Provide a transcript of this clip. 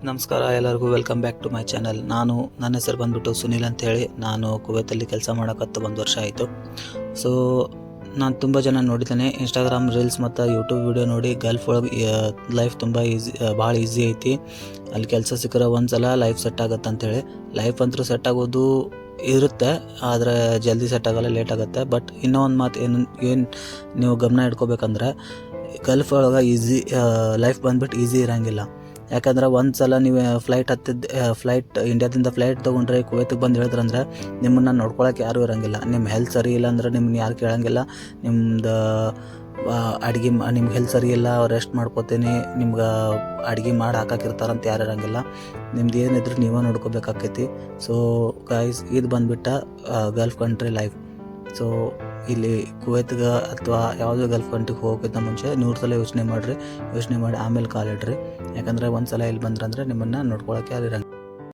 ನಮಸ್ಕಾರ ಎಲ್ಲರಿಗೂ, welcome back to my channel. ನನ್ನ ಹೆಸರು ಬಂದ್ಬಿಟ್ಟು ಸುನಿಲ್ ಅಂತೇಳಿ. ನಾನು ಕುವೈತಲ್ಲಿ ಕೆಲಸ ಮಾಡೋಕತ್ತು 1 ವರ್ಷ ಆಯಿತು. ಸೊ ನಾನು ತುಂಬ ಜನ ನೋಡಿದ್ದೇನೆ, ಇನ್ಸ್ಟಾಗ್ರಾಮ್ ರೀಲ್ಸ್ ಮತ್ತು ಯೂಟ್ಯೂಬ್ ವಿಡಿಯೋ ನೋಡಿ ಗಲ್ಫ್ ಒಳಗೆ ಲೈಫ್ ತುಂಬ ಭಾಳ ಈಸಿ ಐತಿ. ಅಲ್ಲಿ ಕೆಲಸ ಸಿಕ್ಕರೆ ಒಂದು ಸಲ ಲೈಫ್ ಸೆಟ್ ಆಗುತ್ತೆ ಅಂಥೇಳಿ. ಲೈಫ್ ಅಂತೂ ಸೆಟ್ ಆಗೋದು ಇರುತ್ತೆ, ಆದರೆ ಜಲ್ದಿ ಸೆಟ್ ಆಗೋಲ್ಲ, ಲೇಟ್ ಆಗುತ್ತೆ. ಬಟ್ ಇನ್ನೂ ಒಂದು ಮಾತು ಏನು ನೀವು ಗಮನ ಇಟ್ಕೋಬೇಕಂದ್ರೆ, ಗಲ್ಫ್ ಒಳಗೆ ಲೈಫ್ ಬಂದ್ಬಿಟ್ಟು ಈಸಿ ಇರೋಂಗಿಲ್ಲ. ಯಾಕಂದ್ರೆ ಒಂದು ಸಲ ನೀವು ಫ್ಲೈಟ್ ಇಂಡಿಯಾದಿಂದ ಫ್ಲೈಟ್ ತೊಗೊಂಡ್ರೆ ಕುವೈತಿಗೆ ಬಂದು ಹೇಳಿದ್ರಂದ್ರೆ ನಿಮ್ಮನ್ನು ನೋಡ್ಕೊಳಕ್ಕೆ ಯಾರೂ ಇರೋಂಗಿಲ್ಲ. ನಿಮ್ಮ ಹೆಲ್ತ್ ಸರಿ ಇಲ್ಲ ಅಂದ್ರೆ ನಿಮ್ಮನ್ನ ಯಾರು ಕೇಳೋಂಗಿಲ್ಲ. ನಿಮ್ದು ನಿಮ್ಗೆ ಹೆಲ್ತ್ ಸರಿ ಇಲ್ಲ, ರೆಸ್ಟ್ ಮಾಡ್ಕೋತೀನಿ, ನಿಮ್ಗೆ ಅಡುಗೆ ಮಾಡಿ ಹಾಕಾಕಿರ್ತಾರಂತ ಯಾರು ಇರೋಂಗಿಲ್ಲ. ನಿಮ್ದು ಏನಿದ್ರು ನೀವೇ ನೋಡ್ಕೋಬೇಕಾಕೈತಿ. ಸೊ ಗೈಸ್, ಇದು ಬಂದ್ಬಿಟ್ಟು ಗಲ್ಫ್ ಕಂಟ್ರಿ ಲೈಫ್. ಸೊ ಇಲ್ಲಿ ಕುವೈತ್ಗೆ ಅಥವಾ ಯಾವುದೇ ಗಲ್ಫ್ ಕಂಟ್ರಿಗೆ ಹೋಗೋಕ್ಕಿಂತ ಮುಂಚೆ 100 ಸಲ ಯೋಚನೆ ಮಾಡಿ ಆಮೇಲೆ ಕಾಲಿಡ್ರಿ. ಯಾಕಂದರೆ ಒಂದು ಸಲ ಇಲ್ಲಿ ಬಂದ್ರಂದ್ರೆ ನಿಮ್ಮನ್ನು ನೋಡ್ಕೊಳಕ್ಕೆ ಯಾರು ಇರೋಂಗಿಲ್ಲ.